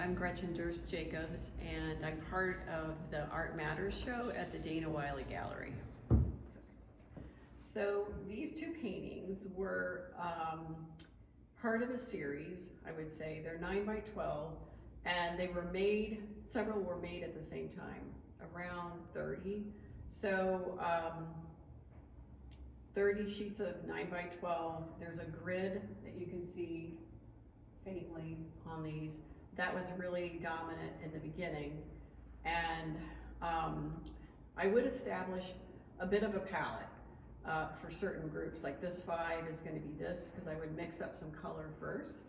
I'm Gretchen Durst Jacobs, and I'm part of the Art Matters show at the Dana Wiley Gallery. So these two paintings were part of a series, I would say. They're 9 by 12, and they were made, several were made at the same time, around 30. So 30 sheets of 9 by 12. There's a grid that you can see faintly on these. That was really dominant in the beginning. And I would establish a bit of a palette for certain groups. Like this 5 is gonna be this, because I would mix up some color first.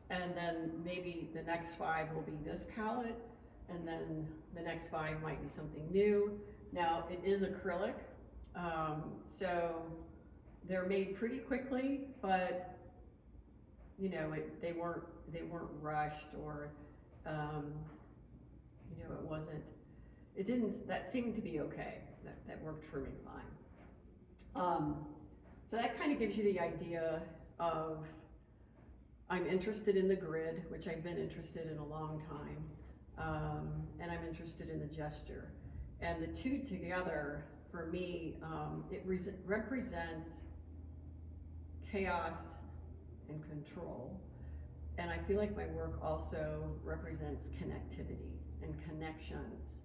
And then maybe the next 5 will be this palette, and then the next 5 might be something new. Now, it is acrylic, so they're made pretty quickly, but you know, they weren't rushed, or you know, that seemed to be okay. That worked for me fine. So that kind of gives you the idea of, I'm interested in the grid, which I've been interested in a long time, and I'm interested in the gesture. And the two together, for me, it represents chaos and control. And I feel like my work also represents connectivity and connections.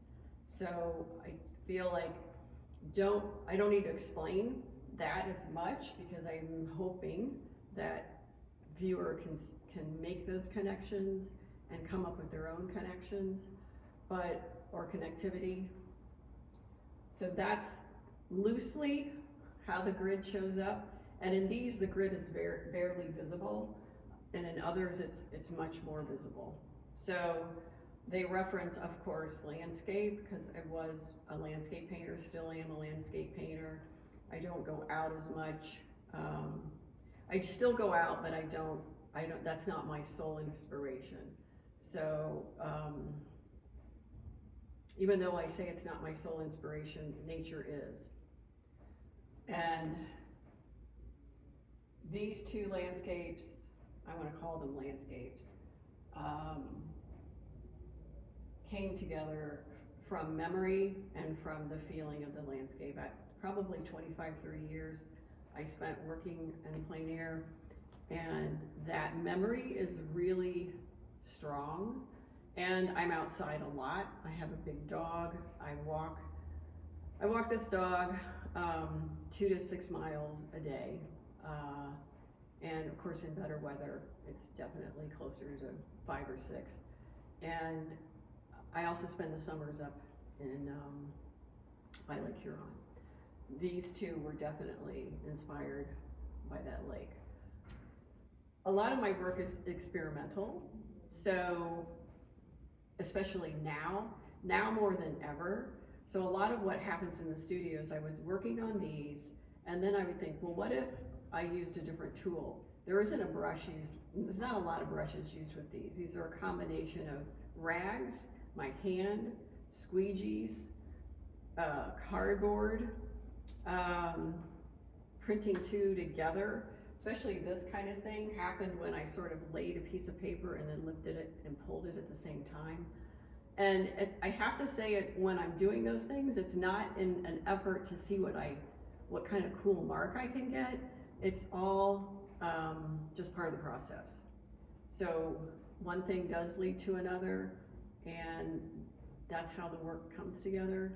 So I feel like I don't need to explain that as much, because I'm hoping that viewer can make those connections and come up with their own connections, or connectivity. So that's loosely how the grid shows up. And in these, the grid is barely visible, and in others, it's much more visible. So they reference, of course, landscape, because I was a landscape painter, still am a landscape painter. I don't go out as much. I still go out, but I don't, that's not my sole inspiration. So even though I say it's not my sole inspiration, nature is. And these two landscapes, I want to call them landscapes, came together from memory and from the feeling of the landscape. Probably 25, 30 years I spent working in plein air, and that memory is really strong. And I'm outside a lot. I have a big dog. I walk this dog 2 to 6 miles a day. And of course, in better weather, it's definitely closer to 5 or 6. And I also spend the summers up in by Lake Huron. These two were definitely inspired by that lake. A lot of my work is experimental, so especially now more than ever. So a lot of what happens in the studios, I was working on these, and then I would think, well, what if I used a different tool? There isn't a brush used, there's not a lot of brushes used with these. These are a combination of rags, my hand, squeegees, cardboard, printing two together. Especially this kind of thing happened when I sort of laid a piece of paper and then lifted it and pulled it at the same time. And I have to say, when I'm doing those things, it's not in an effort to see what kind of cool mark I can get. It's all just part of the process. So one thing does lead to another, and that's how the work comes together.